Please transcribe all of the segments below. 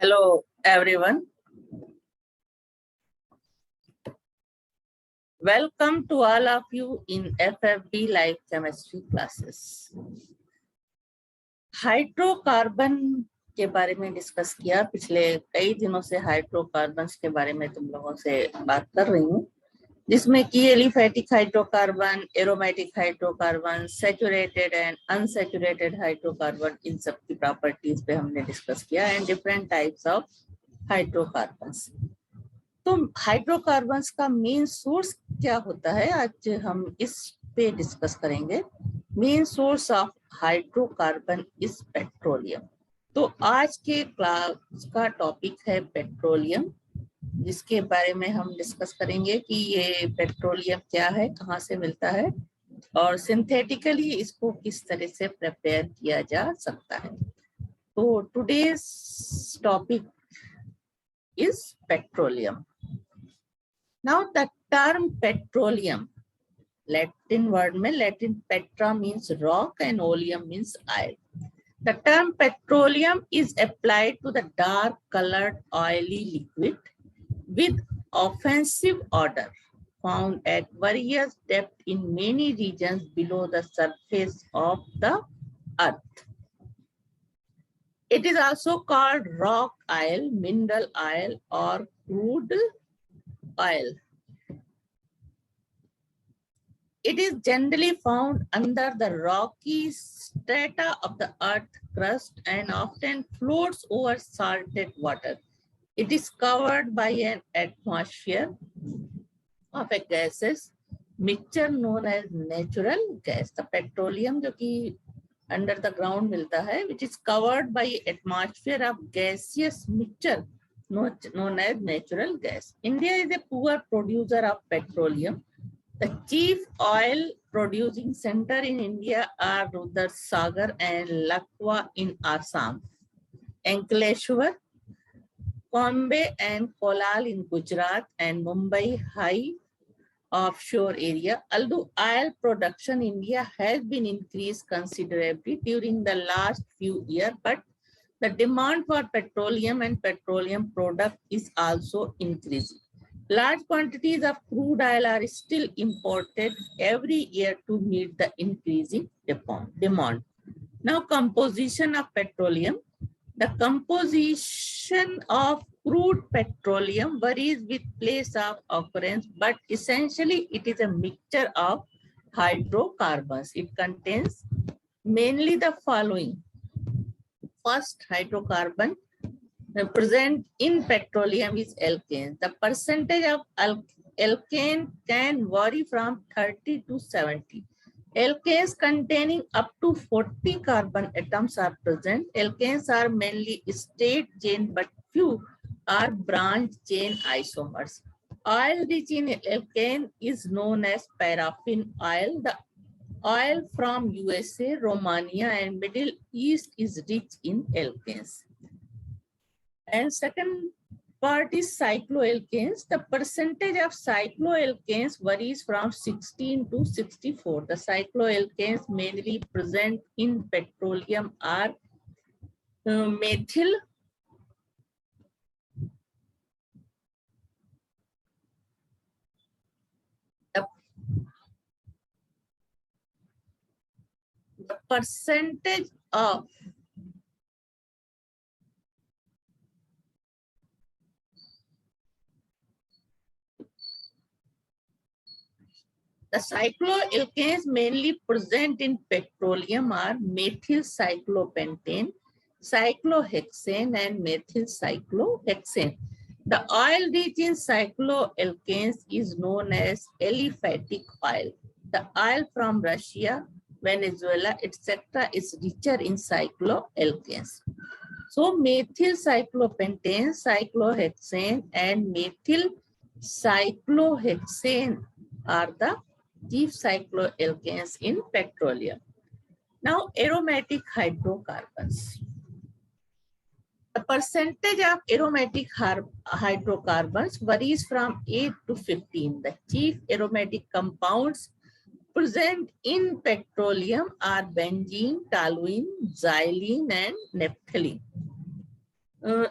Hello, everyone. Welcome to all of you in FFB Live Chemistry classes. Hydrocarbon के बारे में discuss किया। पिछले कई दिनों से हाइड्रोकार्बन्स के बारे में तुम लोगों से बात कर रही हूँ, जिसमें कि aliphatic hydrocarbon, aromatic hydrocarbon, saturated and unsaturated hydrocarbon, इन सब की प्रॉपर्टीज पे हमने डिस्कस किया and different types of hydrocarbons. तो हाइड्रोकार्बन्स का मेन सोर्स क्या होता है, आज हम इस पे डिस्कस करेंगे। Main source of hydrocarbon is petroleum. तो आज के क्लास का टॉपिक है पेट्रोलियम, जिसके बारे में हम डिस्कस करेंगे कि ये पेट्रोलियम क्या है, कहाँ से मिलता है और सिंथेटिकली इसको किस तरह से प्रिपेयर किया जा सकता है। तो today's topic is petroleum. Now the term petroleum, Latin word में Latin petra means rock and oleum means oil. The term petroleum is applied to the dark colored oily liquid with offensive odor found at various depths in many regions below the surface of the earth. It is also called rock oil, mineral oil, or crude oil. It is generally found under the rocky strata of the earth crust and often floats over salted water. It is covered by an atmosphere of a gaseous mixture known as natural gas. The petroleum जो कि under the ground मिलता है, which is covered by atmosphere of gaseous mixture known as natural gas. India is a poor producer of petroleum. The chief oil producing center in India are Rudharsagar and Lakwa in Assam, Ankleshwar, Bombay and Kolal in Gujarat, and Mumbai high offshore area. Although oil production in India has been increased considerably during the last few years, but the demand for petroleum and petroleum product is also increasing. Large quantities of crude oil are still imported every year to meet the increasing demand. Now, composition of petroleum. The composition of crude petroleum varies with place of occurrence, but essentially it is a mixture of hydrocarbons. It contains mainly the following. First, hydrocarbon present in petroleum is alkanes. The percentage of alkane can vary from 30 to 70. Alkanes containing up to 40 carbon atoms are present. Alkanes are mainly straight chain, but few are branch chain isomers. Oil rich in alkane is known as paraffin oil. The oil from USA, Romania, and Middle East is rich in alkanes. And second part is cycloalkanes. The percentage of cycloalkanes varies from 16 to 64. The cycloalkanes mainly present in petroleum are methyl, the percentage of the cycloalkanes mainly present in petroleum are methyl cyclopentane, cyclohexane, and methyl cyclohexane. The oil rich in cycloalkanes is known as aliphatic oil. The oil from Russia, Venezuela, etc. is richer in cycloalkanes. So methyl cyclopentane, cyclohexane, and methyl cyclohexane are the chief cycloalkanes in petroleum. Now, aromatic hydrocarbons. The percentage of aromatic hydrocarbons varies from 8 to 15. The chief aromatic compounds present in petroleum are benzene, toluene, xylene, and naphthalene.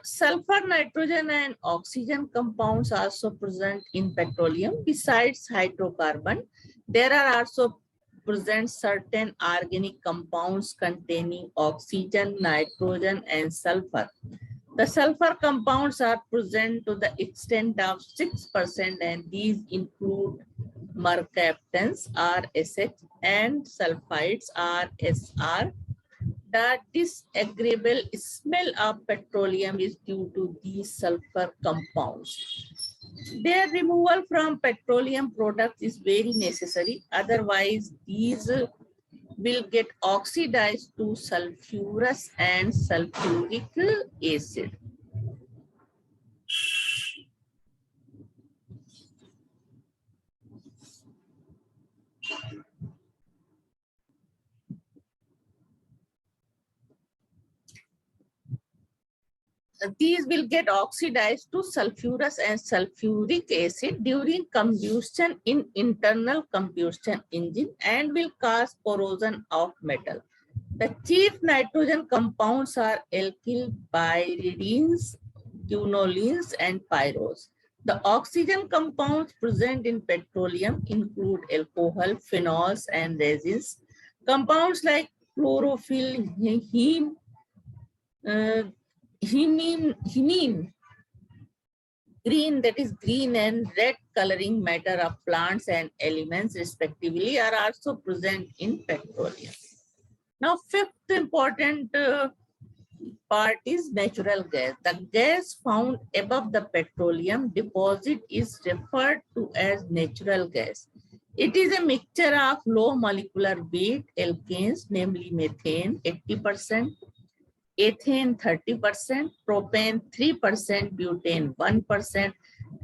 Sulfur, nitrogen, and oxygen compounds also present in petroleum. Besides hydrocarbon, there are also present certain organic compounds containing oxygen, nitrogen, and sulfur. The sulfur compounds are present to the extent of 6%, and these include mercaptans, RSH, and sulfides, RSR. The disagreeable smell of petroleum is due to these sulfur compounds. Their removal from petroleum products is very necessary. Otherwise, these will get oxidized to sulfurous and sulfuric acid. These will get oxidized to sulfurous and sulfuric acid during combustion in internal combustion engine and will cause corrosion of metal. The chief nitrogen compounds are alkyl pyridines, quinolines, and pyros. The oxygen compounds present in petroleum include alcohol, phenols, and resins. Compounds like chlorophyll, heme, green, that is green and red coloring matter of plants and elements respectively, are also present in petroleum. Now, fifth important part is natural gas. The gas found above the petroleum deposit is referred to as natural gas. It is a mixture of low molecular weight alkanes, namely methane 80%, ethane 30%, propane 3%, butane 1%,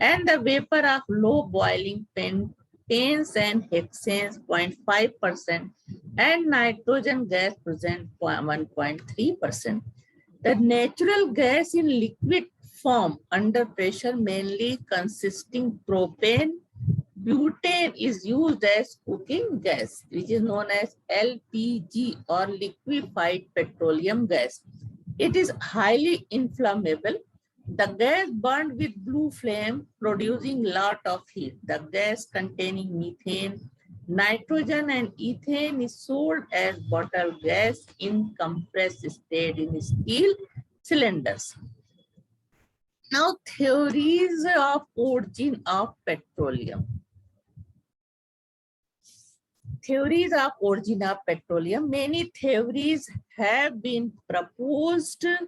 and the vapor of low boiling pentanes and hexanes 0.5%, and nitrogen gas present 1.3%. The natural gas in liquid form under pressure mainly consisting propane, butane is used as cooking gas, which is known as LPG or liquefied petroleum gas. It is highly inflammable. The gas burned with blue flame, producing lot of heat. The gas containing methane, nitrogen, and ethane is sold as bottled gas in compressed state in steel cylinders. Now, theories of origin of petroleum. Theories of origin of petroleum. Many theories have been proposed to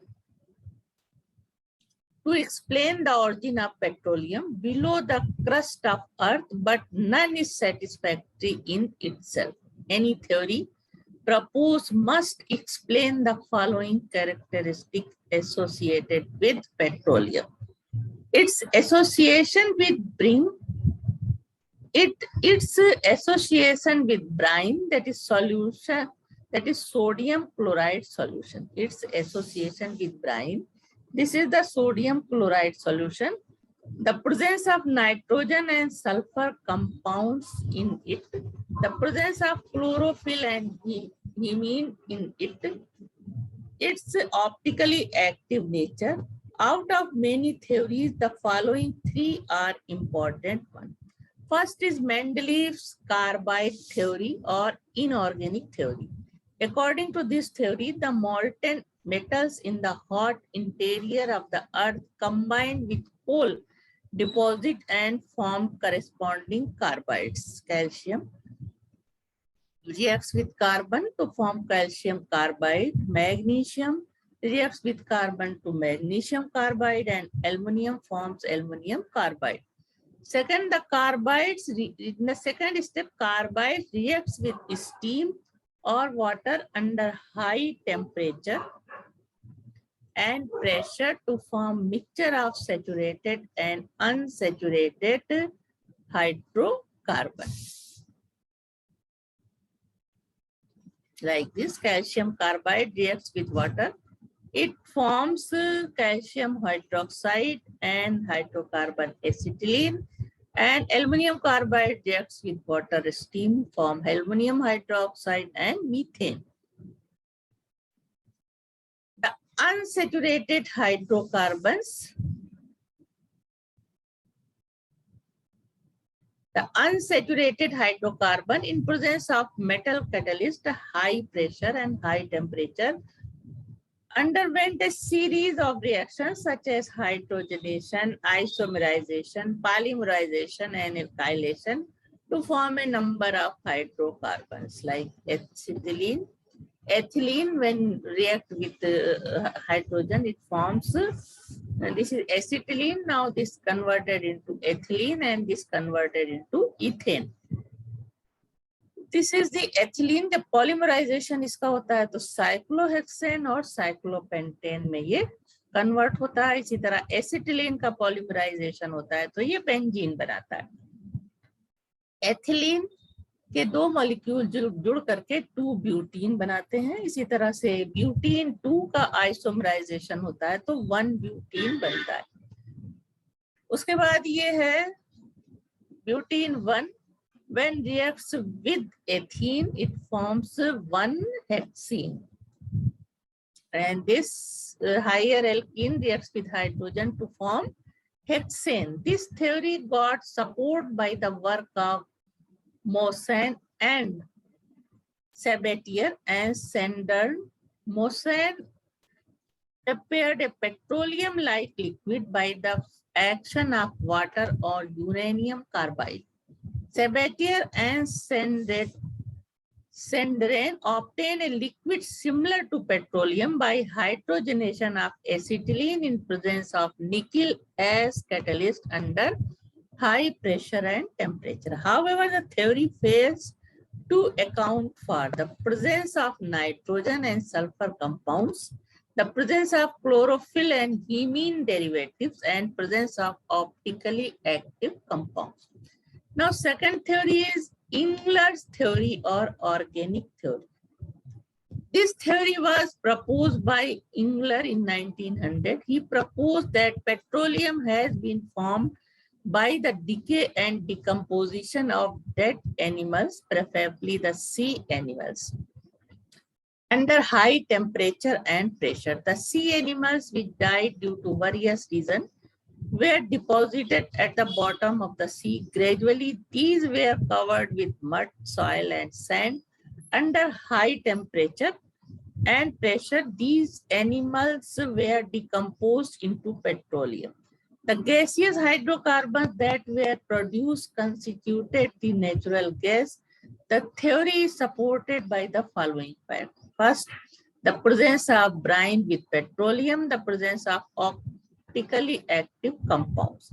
explain the origin of petroleum below the crust of earth, but none is satisfactory in itself. Any theory proposed must explain the following characteristics associated with petroleum. Its association with its association with brine, that is solution, that is sodium chloride solution. Its association with brine. This is the sodium chloride solution. The presence of nitrogen and sulfur compounds in it. The presence of chlorophyll and hemine in it. Its optically active nature. Out of many theories, the following three are important ones. First is Mendeleev's carbide theory or inorganic theory. According to this theory, the molten metals in the hot interior of the earth combine with coal deposit and form corresponding carbides. Calcium reacts with carbon to form calcium carbide. Magnesium reacts with carbon to magnesium carbide, and aluminum forms aluminum carbide. Second, the carbides, in the second step, carbide reacts with steam or water under high temperature and pressure to form mixture of saturated and unsaturated hydrocarbon. Like this, calcium carbide reacts with water. It forms calcium hydroxide and hydrocarbon acetylene, and aluminum carbide reacts with water steam, form aluminum hydroxide and methane. The unsaturated hydrocarbons. The unsaturated hydrocarbon in presence of metal catalyst, high pressure and high temperature, underwent a series of reactions such as hydrogenation, isomerization, polymerization, and alkylation to form a number of hydrocarbons like acetylene. Ethylene, when react with hydrogen, it forms, this is acetylene. Now this converted into ethylene and this converted into ethane. This is the ethylene. The polymerization इसका होता है तो cyclohexane और cyclopentane में ये convert होता है. इसी तरह एसिटिलीन का पॉलीमराइजेशन होता है तो ये बेंजीन बनाता है. एथिलीन के दो मॉलिक्यूल जुड़ करके 2 ब्यूटीन बनाते हैं. इसी तरह से ब्यूटीन 2 का आइसोमराइजेशन होता है तो 1 ब्यूटीन बनता है. उसके बाद ये है butene 1. When reacts with ethene, it forms 1-hexene. And this higher alkene reacts with hydrogen to form hexane. This theory got support by the work of Moissan and Sabatier and Sandern. Moissan prepared a petroleum-like liquid by the action of water or uranium carbide. Sabatier and Sandern obtained a liquid similar to petroleum by hydrogenation of acetylene in presence of nickel as catalyst under high pressure and temperature. However, the theory fails to account for the presence of nitrogen and sulfur compounds, the presence of chlorophyll and hemine derivatives, and presence of optically active compounds. Now, second theory is Engler's theory or organic theory. This theory was proposed by Engler in 1900. He proposed that petroleum has been formed by the decay and decomposition of dead animals, preferably the sea animals, under high temperature and pressure. The sea animals which died due to various reasons were deposited at the bottom of the sea. Gradually, these were covered with mud, soil, and sand. Under high temperature and pressure, these animals were decomposed into petroleum. The gaseous hydrocarbons that were produced constituted the natural gas. The theory is supported by the following facts. First, the presence of brine with petroleum, the presence of optically active compounds,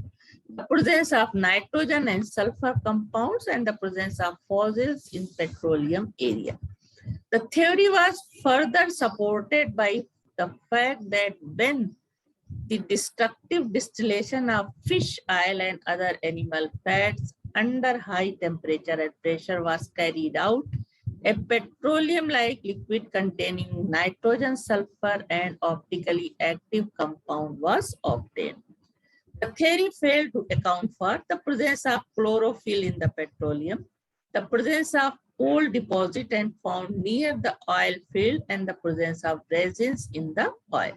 the presence of nitrogen and sulfur compounds, and the presence of fossils in petroleum area. The theory was further supported by the fact that when the destructive distillation of fish oil and other animal fats under high temperature and pressure was carried out, a petroleum-like liquid containing nitrogen, sulfur, and optically active compound was obtained. The theory failed to account for the presence of chlorophyll in the petroleum, the presence of coal deposit and found near the oil field, and the presence of resins in the oil.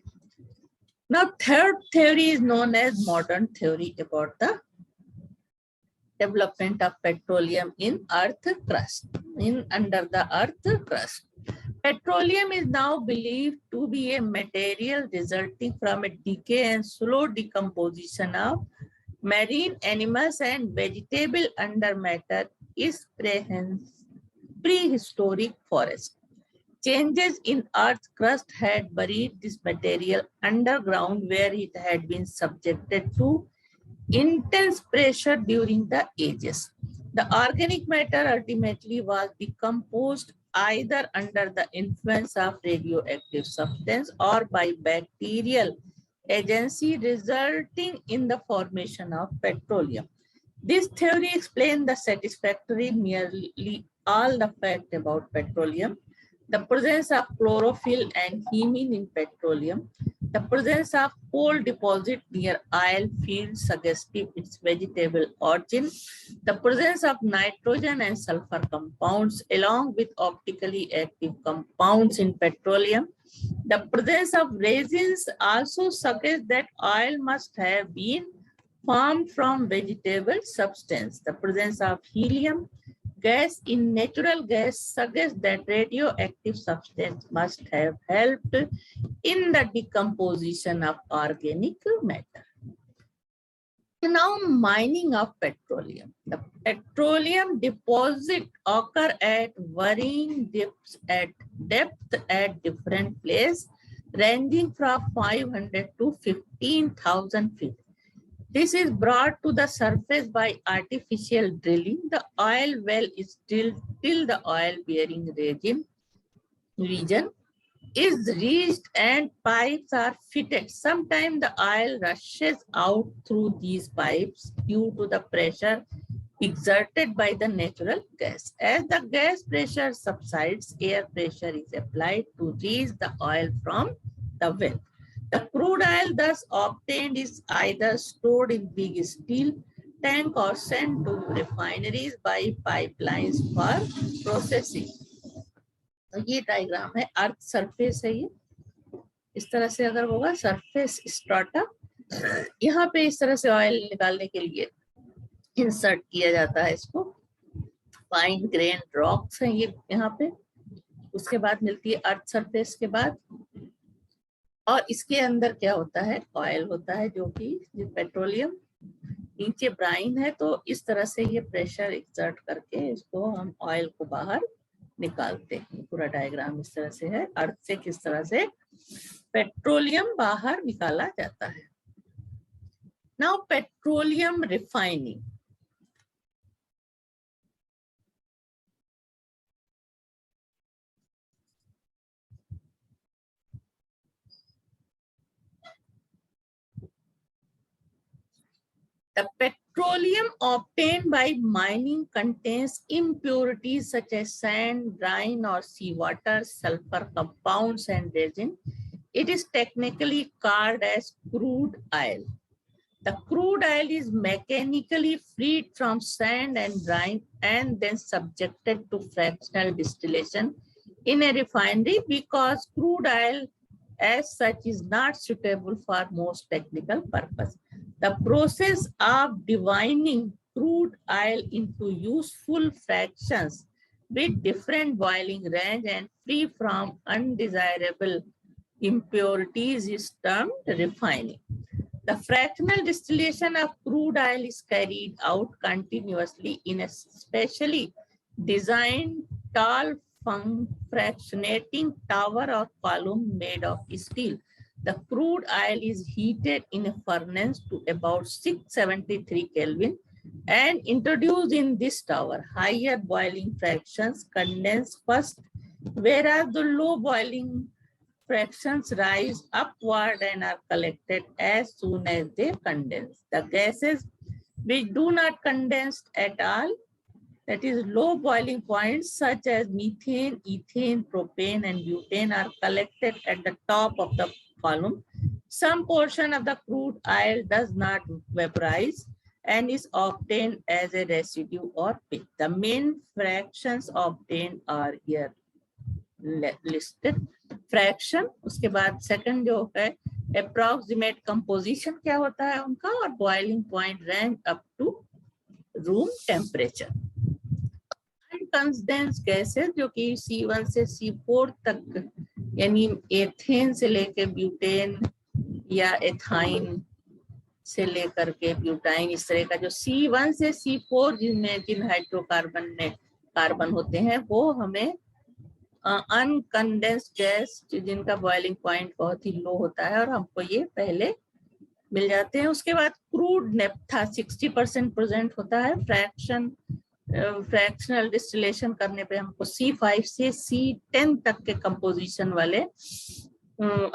Now, third theory is known as modern theory about the development of petroleum in earth crust, under the earth crust. Petroleum is now believed to be a material resulting from a decay and slow decomposition of marine animals and vegetable under matter is prehistoric forest. Changes in earth crust had buried this material underground where it had been subjected to intense pressure during the ages. The organic matter ultimately was decomposed either under the influence of radioactive substance or by bacterial agency, resulting in the formation of petroleum. This theory explains the satisfactory nearly all the facts about petroleum: the presence of chlorophyll and hemine in petroleum, the presence of coal deposit near oil fields suggestive its vegetable origin, the presence of nitrogen and sulfur compounds along with optically active compounds in petroleum, The presence of resins also suggests that oil must have been formed from vegetable substance. The presence of helium gas in natural gas suggests that radioactive substance must have helped in the decomposition of organic matter. Now, mining of petroleum. The petroleum deposit occur at varying depths at different places, ranging from 500 to 15,000 feet. This is brought to the surface by artificial drilling. The oil well is drilled till the oil-bearing region is reached and pipes are fitted. Sometimes the oil rushes out through these pipes due to the pressure exerted by the natural gas. As the gas pressure subsides, air pressure is applied to release the oil from the well. The crude oil thus obtained is either stored in big steel tank or sent to refineries by pipelines for processing. तो ये diagram है, earth surface है ये, इस तरह से अगर होगा सरफेस स्ट्राटा, यहाँ पे इस तरह से ऑयल निकालने के लिए इंसर्ट किया जाता है इसको। फाइन ग्रेन रॉक्स हैं ये यहाँ पे, उसके बाद मिलती है अर्थ सरफेस के बाद, और इसके अंदर क्या होता है, ऑयल होता है जो कि पेट्रोलियम, नीचे ब्राइन है। तो इस तरह से ये प्रेशर एक्सर्ट करके इसको हम ऑयल को बाहर निकालते हैं। पूरा डायग्राम इस तरह से है, अर्थ से किस तरह से पेट्रोलियम बाहर निकाला जाता है। Now petroleum refining. The petroleum obtained by mining contains impurities such as sand, brine or seawater, sulfur compounds and resin. It is technically called as crude oil. The crude oil is mechanically freed from sand and brine and then subjected to fractional distillation in a refinery, because crude oil as such is not suitable for most technical purpose. The process of dividing crude oil into useful fractions with different boiling range and free from undesirable impurities is termed refining. The fractional distillation of crude oil is carried out continuously in a specially designed tall fractionating tower or column made of steel. The crude oil is heated in a furnace to about 673 Kelvin and introduced in this tower. Higher boiling fractions condense first, whereas the low boiling fractions rise upward and are collected as soon as they condense. The gases which do not condense at all, that is low boiling points such as methane, ethane, propane and butane, are collected at the top of the column. Some portion of the crude oil does not vaporize and is obtained as a residue or pitch. The main fractions obtained are here listed. Fraction, उसके बाद second जो है approximate composition क्या होता है उनका, और boiling point range up to room temperature. Uncondensed gases जो कि C1 से C4 तक, यानी एथेन से लेकर ब्यूटेन या एथाइन से लेकर के ब्यूटाइन, इस तरह का जो C1 से C4 जिनमें जिन हाइड्रोकार्बन में कार्बन होते हैं, वो हमें अनकंडेंस्ड गैस जिनका बॉइलिंग पॉइंट बहुत ही लो होता है, और हमको ये पहले मिल जाते हैं। उसके बाद क्रूड नेप्था 60% प्रेजेंट होता है। फ्रैक्शनल डिस्टिलेशन करने पे हमको C5 से C10 तक के कंपोजिशन वाले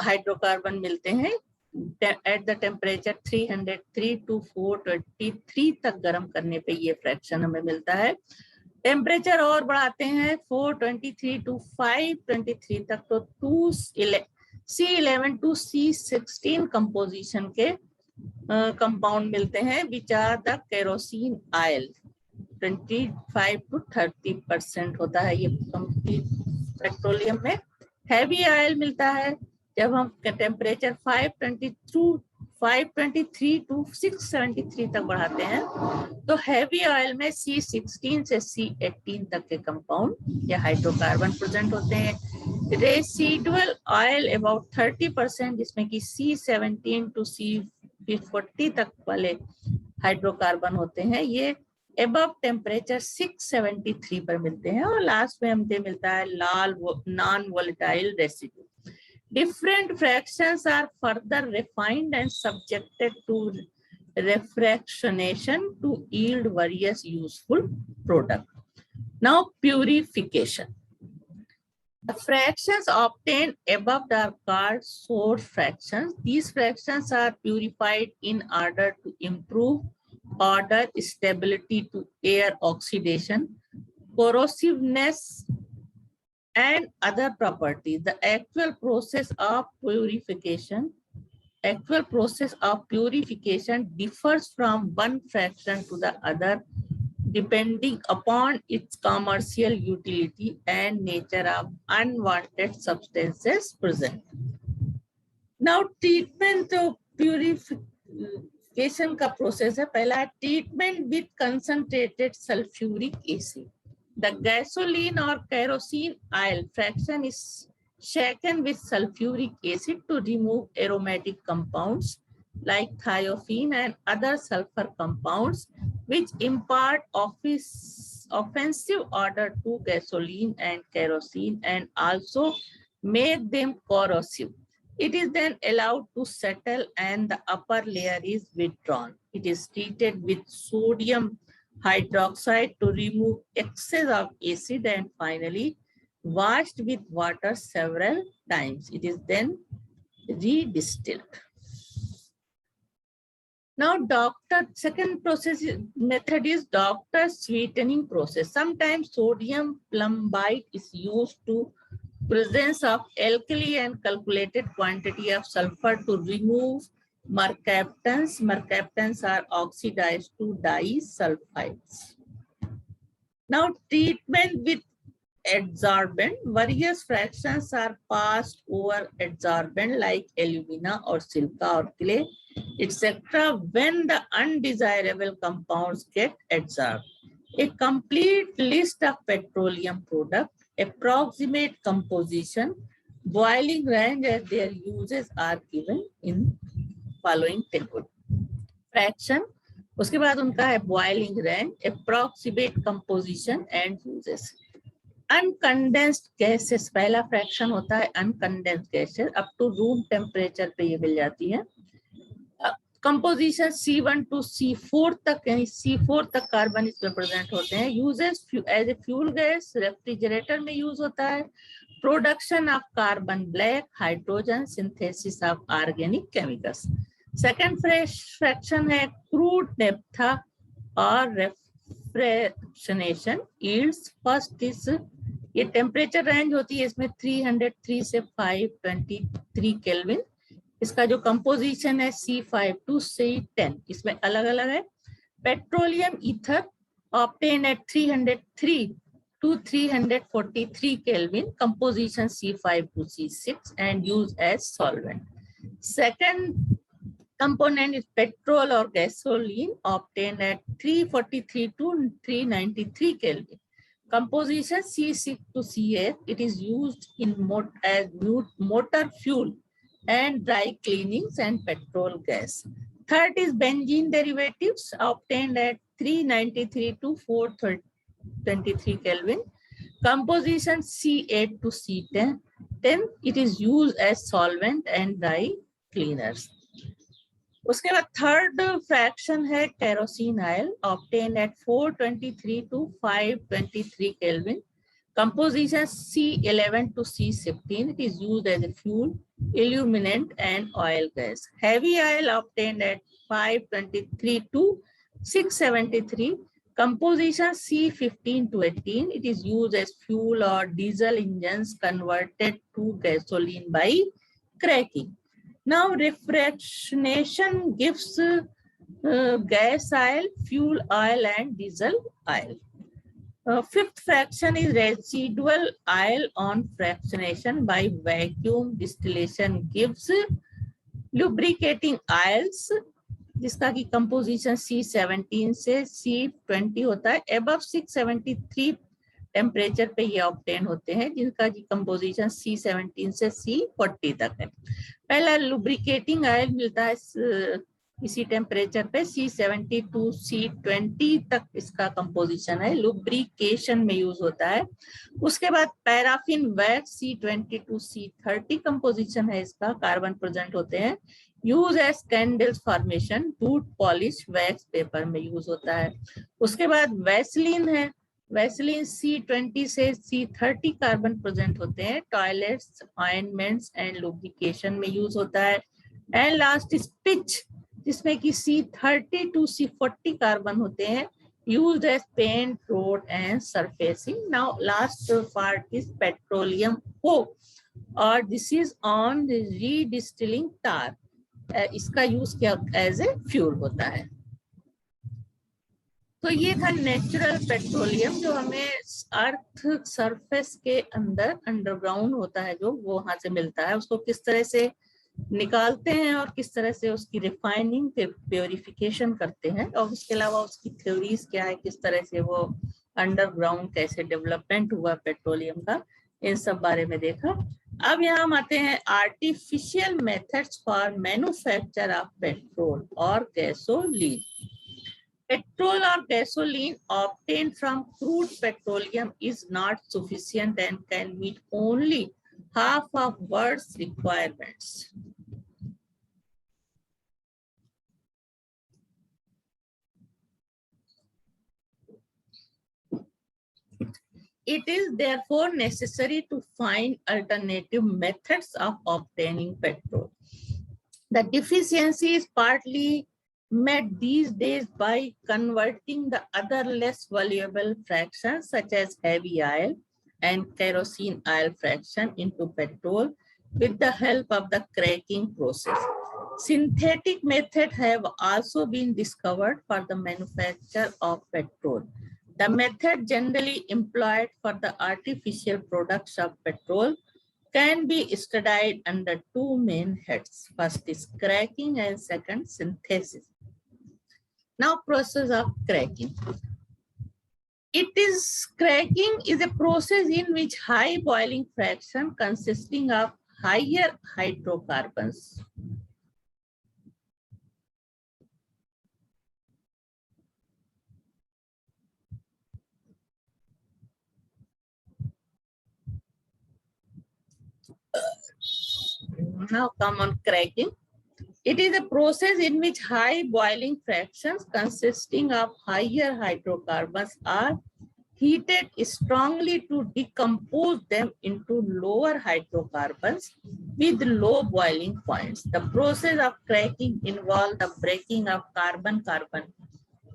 हाइड्रोकार्बन मिलते हैं। एट द टेम्परेचर 303 to 423 तक गर्म करने पे ये फ्रैक्शन हमें मिलता है। टेम्परेचर और बढ़ाते हैं 423 to 523 तक, तो C11 to C16 कंपोजिशन के कंपाउंड मिलते हैं, which are the kerosene oil. 25 to 30% होता है ये पेट्रोलियम में। हैवी ऑयल मिलता है जब हम टेम्परेचर 523 टू 673 तक बढ़ाते हैं, तो हैवी ऑयल में C16 से C18 तक के कंपाउंड या हाइड्रोकार्बन प्रेजेंट होते हैं। रेसिडुअल ऑयल अबाउट 30%, जिसमें कि C17 टू C40 तक वाले हाइड्रोकार्बन होते हैं, ये above टेम्परेचर 673 पर मिलते हैं। और लास्ट में हमसे मिलता है लाल non volatile residue. Different fractions are further refined and subjected to refractionation to yield various useful products. Now, purification. The fractions obtained above are called source fractions. These fractions are purified in order to improve order, stability to air oxidation, corrosiveness, and other properties. The actual process of purification differs from one fraction to the other depending upon its commercial utility and nature of unwanted substances present. Now, treatment of purification का process है। पहला treatment with concentrated sulfuric acid. The gasoline or kerosene oil fraction is shaken with sulfuric acid to remove aromatic compounds like thiophene and other sulfur compounds, which impart offensive odor to gasoline and kerosene and also make them corrosive. It is then allowed to settle and the upper layer is withdrawn. It is treated with sodium hydroxide to remove excess of acid and finally washed with water several times. It is then redistilled. Now, second method is doctor sweetening process. Sometimes sodium plumbite is used to presence of alkali and calculated quantity of sulfur to remove mercaptans. Mercaptans are oxidized to disulfides. Now, treatment with adsorbent. Various fractions are passed over adsorbent like alumina or silica or clay, etc. when the undesirable compounds get adsorbed. A complete list of petroleum products, approximate composition, boiling range and their uses are given in following table. Fraction, उसके बाद उनका है boiling range, approximate composition and uses. Uncondensed gases, पहला fraction होता है uncondensed gases, up to room temperature पे ये मिल जाती है। कंपोजिशन C1 टू C4 तक, यानी C4 तक कार्बन इसमें प्रेजेंट होते हैं। Uses as a fuel gas, refrigerator में यूज होता है। Production of carbon black, hydrogen, synthesis of organic chemicals. Second fraction है क्रूड नेफ्था और रेफ्रिजरेशन यील्ड्स। फर्स्ट इज, ये टेम्परेचर रेंज होती है इसमें 303 से 523 केल्विन। इसका जो कंपोजिशन है C5 टू C10, इसमें अलग अलग है। Petroleum ether obtain at 303 to 343 Kelvin, composition C5 to C6 and used as solvent. Second component is petrol or gasoline obtained at 343 to 393 Kelvin. Composition C6 to C8. It is used in as motor fuel and dry cleanings and petrol gas. Third is benzene derivatives obtained at 393 to 423 Kelvin. Composition C8 to C10. It is used as solvent and dry cleaners. उसके बाद third fraction है kerosene oil obtain at 423 to 523 Kelvin. Composition C11 to C16. It is used as a fuel, illuminant and oil gas. Heavy oil obtained at 523 to 673. Composition C15 to 18. It is used as fuel or diesel engines converted to gasoline by cracking. Now, refractionation gives gas oil, fuel oil and diesel oil. Fifth fraction is residual oil on fractionation by vacuum distillation gives lubricating oils, जिसका की composition C17 से C20 होता है. Above 673 temperature पे ये obtain होते हैं, जिनका की कंपोजिशन C17 से C40 तक है. पहला लुब्रिकेटिंग ऑयल मिलता है इसी टेम्परेचर पे C70 टू C20 तक इसका कंपोजिशन है, लुब्रिकेशन में यूज होता है. उसके बाद paraffin wax C20 to C30 composition है इसका, कार्बन प्रेजेंट होते हैं, use as candles formation, boot polish wax paper में यूज होता है. उसके बाद वैसलीन है, वैसलीन C20 से C30 कार्बन प्रेजेंट होते हैं, टॉयलेट्स, ऑइंटमेंट्स एंड लुब्रिकेशन में यूज होता है. एंड लास्ट इज पिच, जिसमें कि C30 टू C40 कार्बन होते हैं, used as paint, road and surfacing. Now last part is petroleum coke, or this is on the redistilling tar. इसका use क्या as a fuel होता है. तो ये था नेचुरल पेट्रोलियम, जो हमें अर्थ सरफेस के अंदर अंडरग्राउंड होता है, जो वो वहां से मिलता है. उसको किस तरह से निकालते हैं और किस तरह से उसकी रिफाइनिंग, प्योरिफिकेशन करते हैं, और उसके अलावा उसकी थ्योरीज क्या है, किस तरह से वो अंडरग्राउंड कैसे डेवलपमेंट हुआ पेट्रोलियम का, इन सब बारे में देखा. अब यहाँ हम आते हैं artificial methods for manufacture of petrol और gasoline. Petrol or gasoline obtained from crude petroleum is not sufficient and can meet only half of world's requirements. It is therefore necessary to find alternative methods of obtaining petrol. The deficiency is partly met these days by converting the other less valuable fractions such as heavy oil and kerosene oil fraction into petrol with the help of the cracking process. Synthetic methods have also been discovered for the manufacture of petrol. The method generally employed for the artificial products of petrol can be studied under two main heads. First is cracking and second synthesis. Now, process of cracking. Cracking is a process in which high boiling fraction consisting of higher hydrocarbons now come on cracking. It is a process in which high boiling fractions consisting of higher hydrocarbons are heated strongly to decompose them into lower hydrocarbons with low boiling points. The process of cracking involves the breaking of carbon-carbon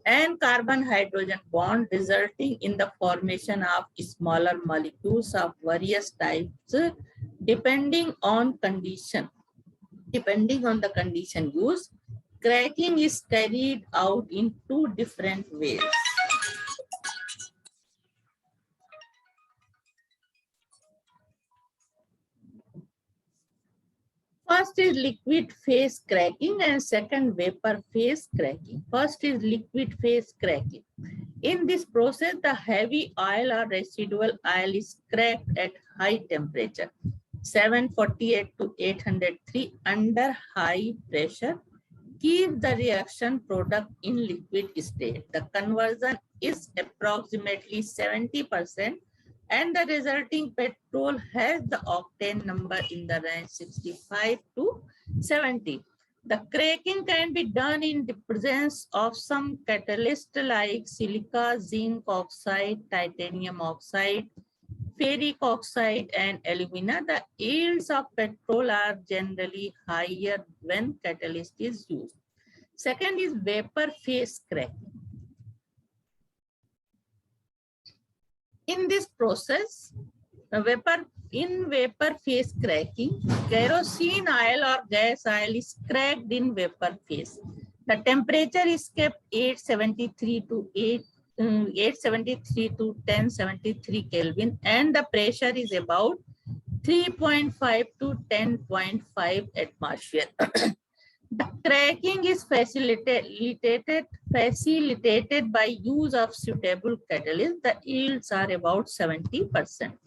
and carbon-hydrogen bond, resulting in the formation of smaller molecules of various types depending on condition. Depending on the condition used, cracking is carried out in two different ways. First is liquid phase cracking and second vapor phase cracking. First is liquid phase cracking. In this process, the heavy oil or residual oil is cracked at high temperature, 748 to 803 under high pressure. Keep the reaction product in liquid state. The conversion is approximately 70%. And the resulting petrol has the octane number in the range 65 to 70. The cracking can be done in the presence of some catalyst like silica, zinc oxide, titanium oxide, ferric oxide, and alumina. The yields of petrol are generally higher when catalyst is used. Second is vapor phase cracking. In this process, vapor phase cracking, kerosene oil or gas oil is cracked in vapor phase. The temperature is kept 873 to 873 to 1073 Kelvin, and the pressure is about 3.5 to 10.5 atmosphere. The cracking is facilitated by use of suitable catalyst. The yields are about 70%.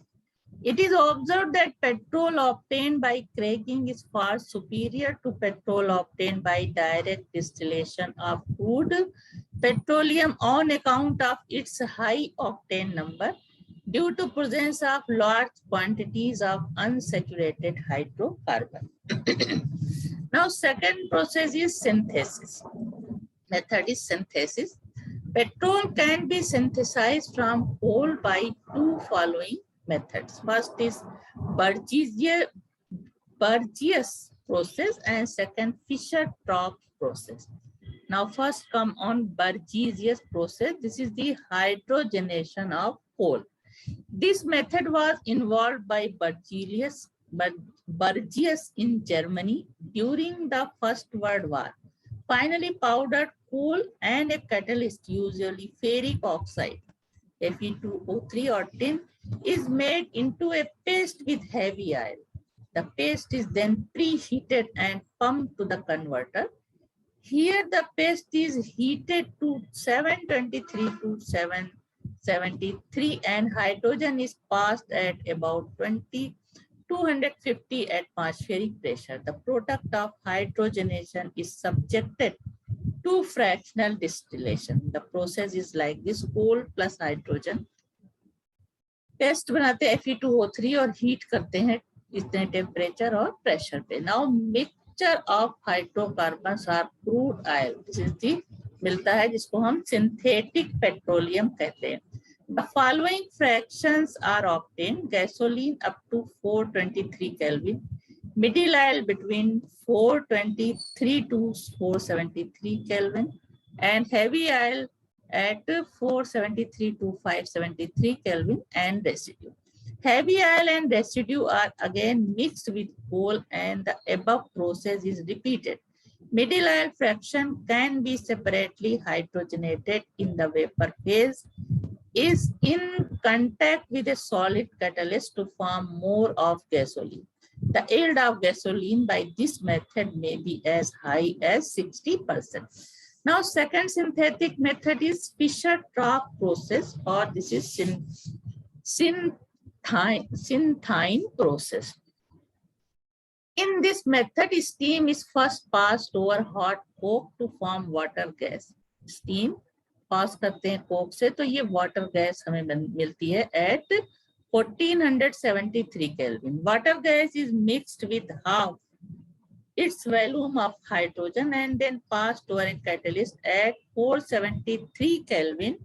It is observed that petrol obtained by cracking is far superior to petrol obtained by direct distillation of crude petroleum on account of its high octane number due to presence of large quantities of unsaturated hydrocarbon. Now, second process is synthesis. Method is synthesis. Petrol can be synthesized from coal by two following methods. First is Burgess process and second Fischer-Tropsch process. Now first come on Burgess process. This is the hydrogenation of coal. This method was involved by Burgess in Germany during the First World War. Finally, powdered coal and a catalyst, usually ferric oxide, Fe2O3 or tin, is made into a paste with heavy oil. The paste is then preheated and pumped to the converter. Here the paste is heated to 723 to 773 and hydrogen is passed at about 250 atmospheric pressure. The product of hydrogenation is subjected to fractional distillation. The process is like this: coal plus hydrogen. Paste बनाते हैं Fe2O3 और heat करते हैं इतने temperature और pressure पे. Now mixture of hydrocarbons are crude oil. This is the मिलता है जिसको हम सिंथेटिक पेट्रोलियम कहते हैं. The following fractions are obtained: gasoline up to 423 Kelvin, middle oil between 423 to 473 Kelvin, and heavy oil at 473 to 573 Kelvin, and residue. Heavy oil and residue are again mixed with coal and the above process is repeated. Middle oil fraction can be separately hydrogenated in the vapor phase, is in contact with a solid catalyst to form more of gasoline. The yield of gasoline by this method may be as high as 60%. Now, second synthetic method is Fischer-Tropsch process, or this is synthine process. In this method, steam is first passed over hot coke to form water gas. Steam पास करते हैं Coke से तो ये water gas हमें मिलती है at 1473 Kelvin. Water gas is mixed with half its volume of hydrogen and then passed over a catalyst at 473 Kelvin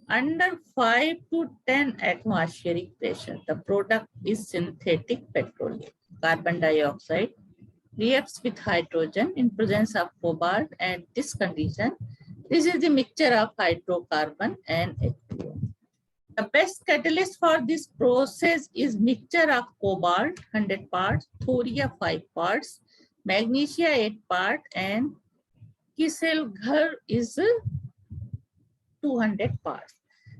under 5 to 10 atmospheric pressure. The product is synthetic petroleum. Carbon dioxide reacts with hydrogen in presence of cobalt. At this condition, this is the mixture of hydrocarbon and H2O. The best catalyst for this process is mixture of cobalt 100 parts, thoria 5 parts, magnesia 8 parts, and Kieselguhr is 200 parts.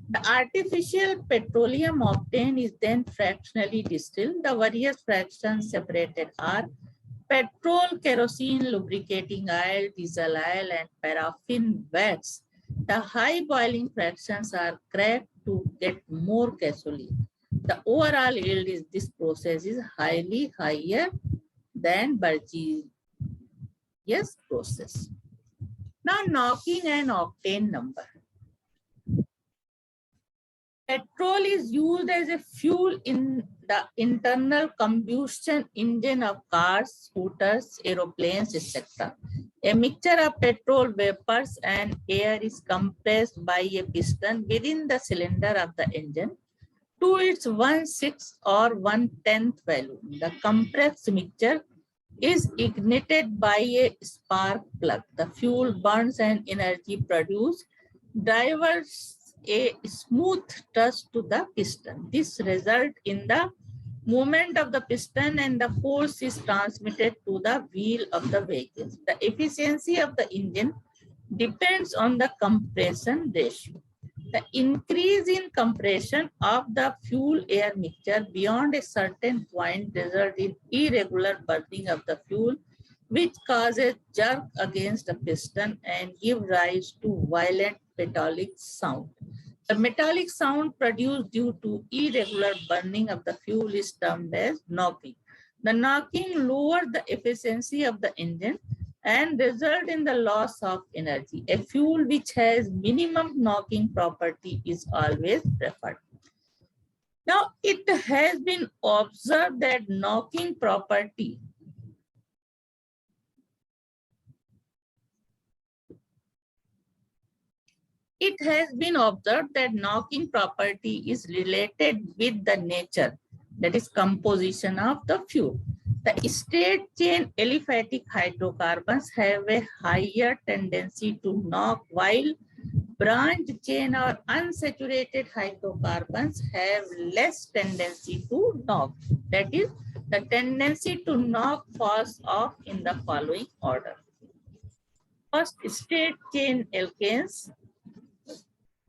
The artificial petroleum obtained is then fractionally distilled. The various fractions separated are petrol, kerosene, lubricating oil, diesel oil, and paraffin wax. The high boiling fractions are cracked to get more gasoline. The overall yield is this process is highly higher than Burgess process. Now, knocking and octane number. Petrol is used as a fuel in the internal combustion engine of cars, scooters, aeroplanes, etc. A mixture of petrol vapors and air is compressed by a piston within the cylinder of the engine to its 1/6 or 1/10 volume. The compressed mixture is ignited by a spark plug. The fuel burns and energy produced diverts a smooth thrust to the piston. This results in the movement of the piston and the force is transmitted to the wheel of the vehicle. The efficiency of the engine depends on the compression ratio. The increase in compression of the fuel-air mixture beyond a certain point results in irregular burning of the fuel, which causes jerk against the piston and give rise to violent metallic sound. The metallic sound produced due to irregular burning of the fuel is termed as knocking. The knocking lowers the efficiency of the engine and result in the loss of energy. A fuel which has minimum knocking property is always preferred. Now, it has been observed that knocking property is related with the nature, that is composition of the fuel. The straight chain aliphatic hydrocarbons have a higher tendency to knock, while branch chain or unsaturated hydrocarbons have less tendency to knock. That is, the tendency to knock falls off in the following order. First, straight chain alkanes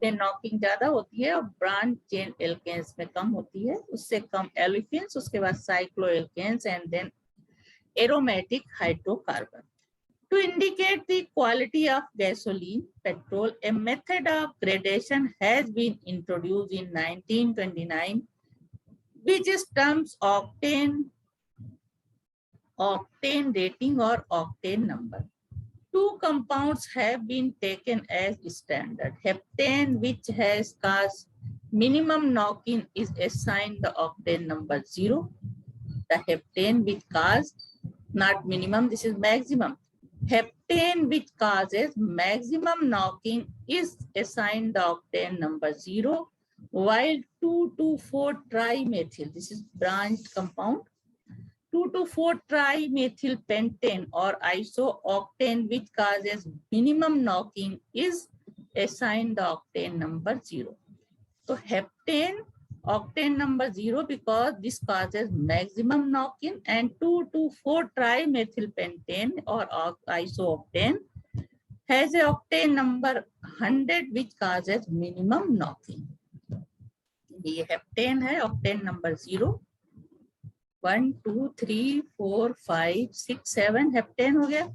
में knocking ज्यादा होती है और branch chain alkanes में कम होती है, उससे कम एलिफेन्स, उसके बाद cyclo alkanes and then aromatic hydrocarbon. To indicate the quality of gasoline, petrol, a method of gradation has been introduced in 1929, which is termed octane rating or octane number. Two compounds have been taken as standard. Heptane, which has caused minimum knocking, is assigned the octane number 0. The heptane which caused, not minimum, this is maximum. Heptane which causes maximum knocking is assigned the octane number 0, while 2,2,4-trimethyl, this is branched compound, 2,2,4-trimethyl pentane or isooctane which causes minimum knocking is assigned the octane number 0. So heptane octane number 0 because this causes maximum knocking, and 2,2,4-trimethyl pentane or isooctane has a octane number 100 which causes minimum knocking. ये heptane है, octane number 0. 1, 2, 3, 4, 5, 6, 7 heptane हो गया.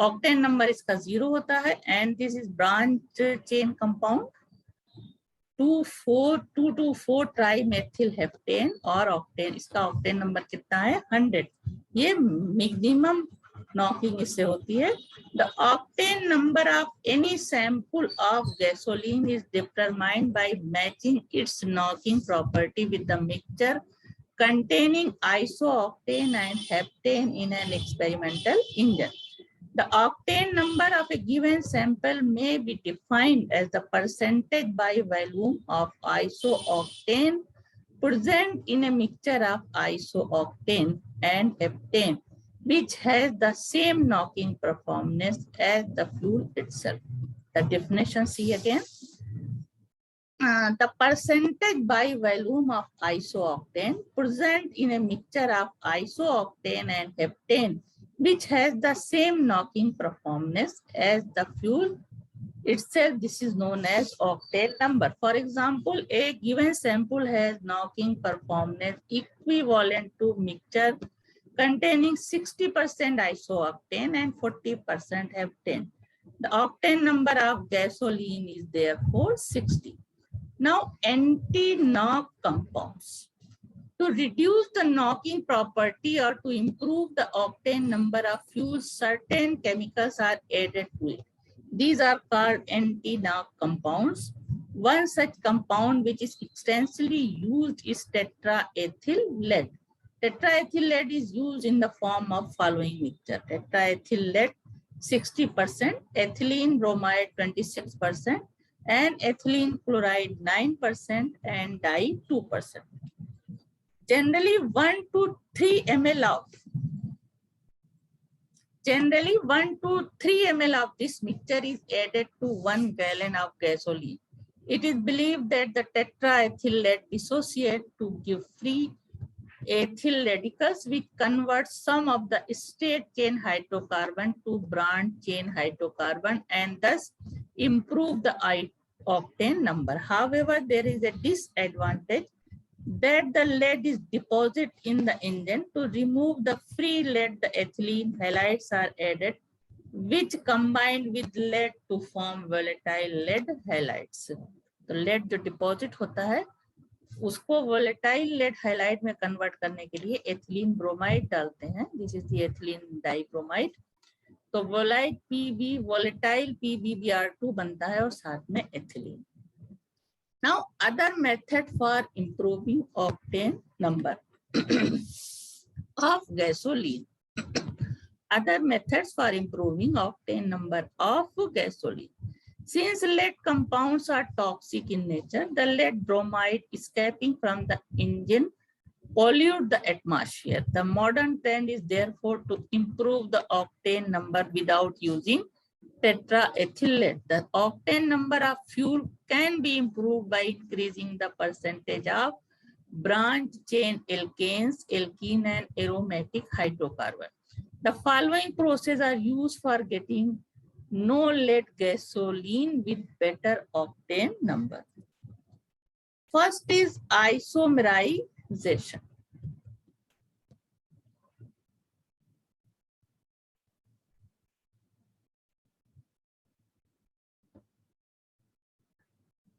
Octane number इसका 0 होता है and this is branch chain compound two two four trimethyl heptane और octane, इसका octane number कितना है 100. ये मिनिमम नॉकिंग इससे होती है. The octane number of any sample of gasoline is determined by matching its knocking property with the mixture containing isooctane and heptane in an experimental engine. The octane number of a given sample may be defined as the percentage by volume of isooctane present in a mixture of isooctane and heptane, which has the same knocking performance as the fuel itself. The definition, see again. The percentage by volume of isooctane present in a mixture of isooctane and heptane, which has the same knocking performance as the fuel itself. This is known as octane number. For example, a given sample has knocking performance equivalent to mixture containing 60% isooctane and 40% heptane. The octane number of gasoline is therefore 60. Now, anti-knock compounds. To reduce the knocking property or to improve the octane number of fuel, certain chemicals are added to it. These are called anti-knock compounds. One such compound which is extensively used is tetraethyl lead. Tetraethyl lead is used in the form of following mixture. Tetraethyl lead 60%, ethylene bromide 26%, and ethylene chloride 9% and dye 2%. Generally 1 to 3 ml of this mixture is added to 1 gallon of gasoline. It is believed that the tetraethyl lead dissociates to give free ethyl radicals, which convert some of the straight chain hydrocarbon to branch chain hydrocarbon and thus improve the octane number. However, there is a disadvantage that the lead is deposited in the engine. To remove the free lead, the ethylene halides are added, which combined with lead to form volatile lead halides. तो lead जो deposit होता है उसको volatile lead halide में convert करने के लिए ethylene bromide डालते हैं. This is the ethylene dibromide. तो volatile PbBr2 बनता है और साथ में ethylene. Now, other method for improving octane number of gasoline. Other methods for improving octane number of gasoline. Since lead compounds are toxic in nature, the lead bromide escaping from the engine pollute the atmosphere. The modern trend is therefore to improve the octane number without using tetraethyl lead. The octane number of fuel can be improved by increasing the percentage of branch chain alkanes, alkene and aromatic hydrocarbon. The following processes are used for getting no lead gasoline with better octane number. First is isomerization.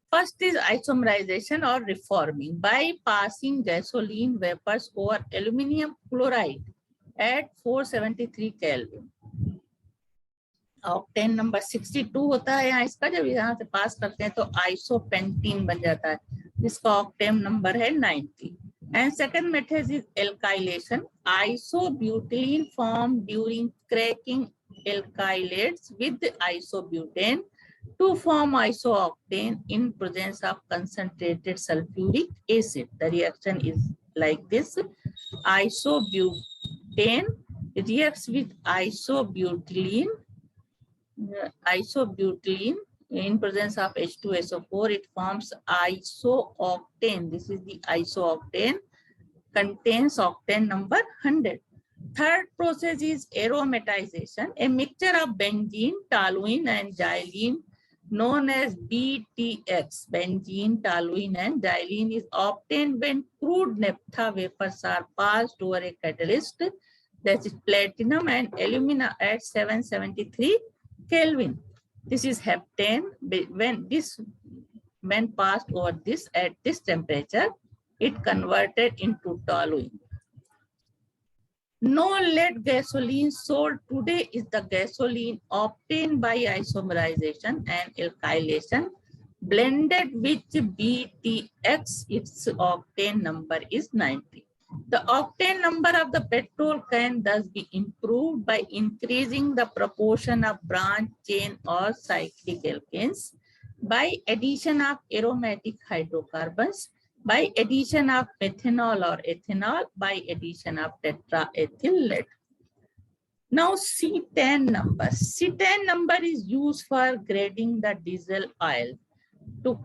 First is isomerization or reforming by passing gasoline vapors over aluminum chloride at 473 Kelvin. Octane number 62 होता है यहाँ इसका. जब यहाँ से पास करते हैं तो आइसोपेंटीन बन जाता है जिसका ऑक्टेन नंबर है 90. And second method is alkylation. Isobutylene form during cracking alkylates with isobutane to form isooctane in presence of concentrated sulfuric acid. The reaction is like this. Isobutane reacts with isobutylene in presence of H2SO4. It forms isooctane. This is the isooctane, contains octane number 100. Third process is aromatization. A mixture of benzene, toluene and xylene known as BTX, benzene, toluene and xylene, is obtained when crude naphtha vapors are passed over a catalyst, that is platinum and alumina at 773 Kelvin. This is heptane. When passed over this at this temperature, it converted into toluene. No lead gasoline sold today is the gasoline obtained by isomerization and alkylation blended with BTX. Its octane number is 90. The octane number of the petrol can thus be improved by increasing the proportion of branch chain or cyclic alkanes, by addition of aromatic hydrocarbons, by addition of methanol or ethanol, by addition of tetraethyl lead. Now C10 number. C10 number is used for grading the diesel oil. Two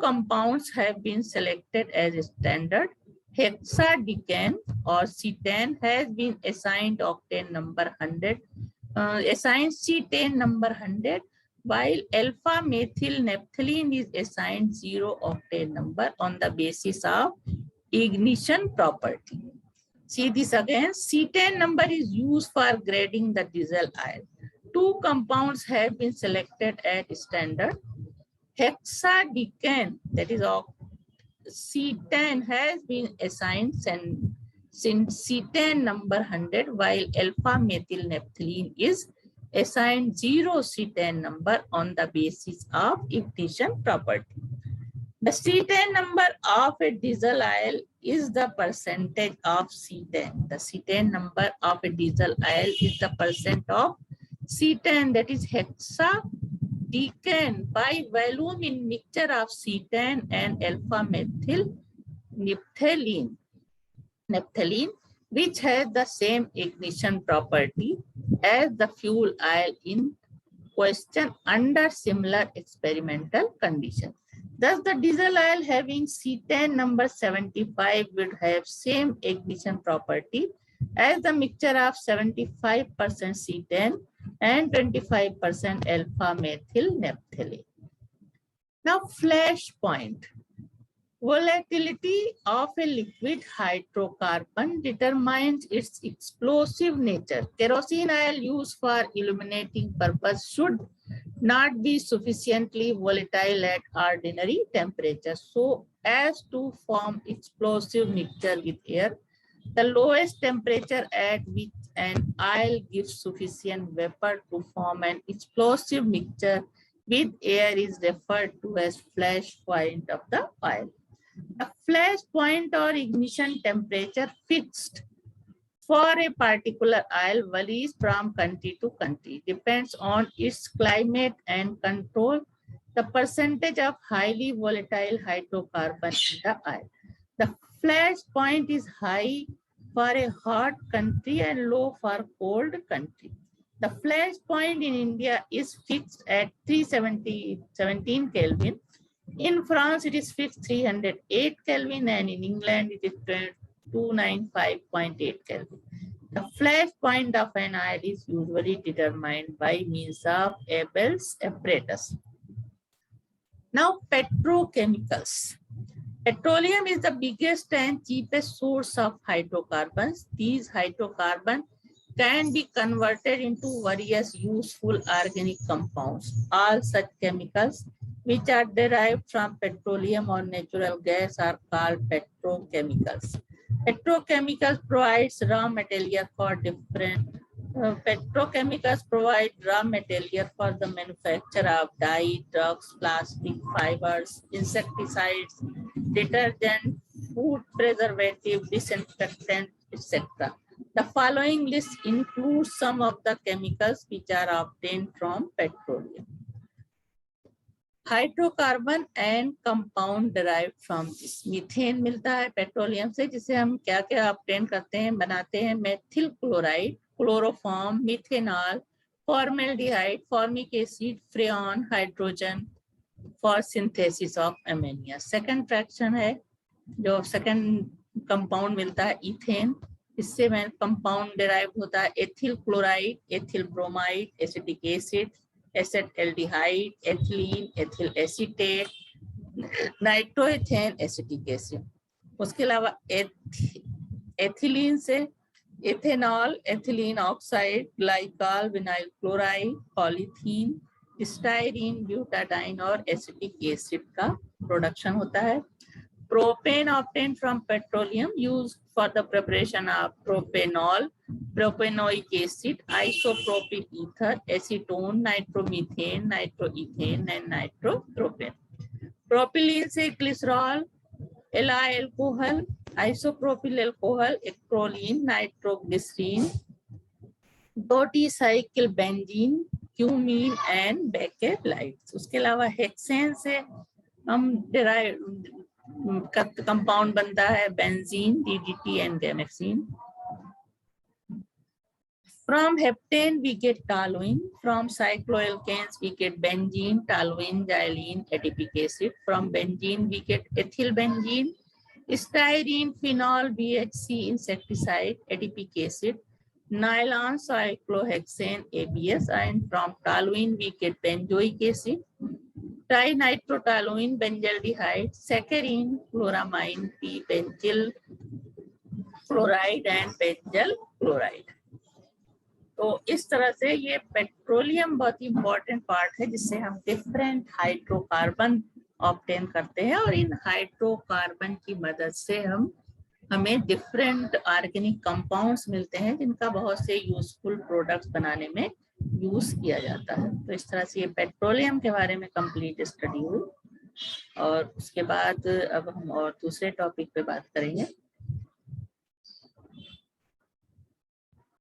compounds have been selected as standard. Hexadecane or C10 has been assigned octane number 100, assigned C10 number 100, while alpha methyl naphthalene is assigned 0 octane number on the basis of ignition property. See this again. C10 number is used for grading the diesel oil. Two compounds have been selected at standard. Hexadecane, that is C10, has been assigned since C10 number 100, while alpha methyl naphthalene is assigned 0 C10 number on the basis of ignition property. The C10 number of a diesel oil is the percentage of C10. The C10 number of a diesel oil is the percent of C10, that is hexadecane by volume in mixture of C10 and alpha methyl naphthalene, which has the same ignition property as the fuel oil in question under similar experimental conditions. Thus, the diesel oil having C10 number 75 would have same ignition property as the mixture of 75% C10 and 25% alpha methyl naphthalene. Now, flash point. Volatility of a liquid hydrocarbon determines its explosive nature. Kerosene oil used for illuminating purpose should not be sufficiently volatile at ordinary temperature so as to form explosive mixture with air. The lowest temperature at which an oil gives sufficient vapor to form an explosive mixture with air is referred to as flash point of the oil. The flash point or ignition temperature fixed for a particular oil varies from country to country, depends on its climate and control the percentage of highly volatile hydrocarbon in the oil. The flash point is high for a hot country and low for cold country. The flash point in India is fixed at 317 Kelvin. In France, it is fixed 308 Kelvin, and in England, it is 295.8 Kelvin. The flash point of an oil is usually determined by means of Abel's apparatus. Now, petrochemicals. Petroleum is the biggest and cheapest source of hydrocarbons. These hydrocarbons can be converted into various useful organic compounds. All such chemicals which are derived from petroleum or natural gas are called petrochemicals. Petrochemicals provides raw material for different petrochemicals provide raw material for the manufacture of dye, drugs, plastic, fibers, insecticides, detergent, food preservative, disinfectant, etc. The following list includes some of the chemicals which are obtained from petroleum. Hydrocarbon and compound derived from this. Methane मिलता है petroleum से, जिसे हम क्या क्या obtain करते हैं, बनाते हैं methyl chloride, chloroform, methanol, formaldehyde, formic acid, freon, hydrogen for synthesis of ammonia. Second fraction है जो सेकंड कंपाउंड मिलता है इथेन. इससे में कंपाउंड डिराइव होता है ethyl chloride, ethyl bromide, acetic acid, acetaldehyde, ethylene, ethyl acetate, nitroethane, acetic acid. उसके अलावा एथिलीन से ethanol, ethylene oxide, glycol, vinyl chloride, polythene, styrene, butadiene और एसिटिक एसिड का प्रोडक्शन होता है. Propane obtained from petroleum used for the preparation of propanol, propanoic acid, isopropyl ether, acetone, nitromethane, nitroethane, and nitropropane. Propylene से glycerol, allyl alcohol, isopropyl alcohol, acrolein, nitroglycerine, dodecyl benzene, cumene and bakelite. उसके अलावा hexane से हम derive compound बनता है benzene, DDT and Gammexane. From heptane we get toluene. From cycloalkanes we get benzene, toluene, xylene, adipic acid. From benzene we get ethylbenzene, styrene, phenol, BHC, insecticide, adipic acid, nylon, cyclohexane, ABS. And from toluene we get benzoic acid, trinitrotoluene, benzaldehyde, saccharin, chloramine, benzyl chloride and benzal chloride. तो इस तरह से ये petroleum बहुत ही important part है जिससे हम different hydrocarbon obtain करते हैं और इन हाइड्रोकार्बन की मदद से हमें डिफरेंट ऑर्गेनिक कंपाउंड्स मिलते हैं जिनका बहुत से यूजफुल प्रोडक्ट्स बनाने में यूज किया जाता है. तो इस तरह से ये पेट्रोलियम के बारे में कंप्लीट स्टडी हुई और उसके बाद अब हम और दूसरे टॉपिक पे बात करेंगे.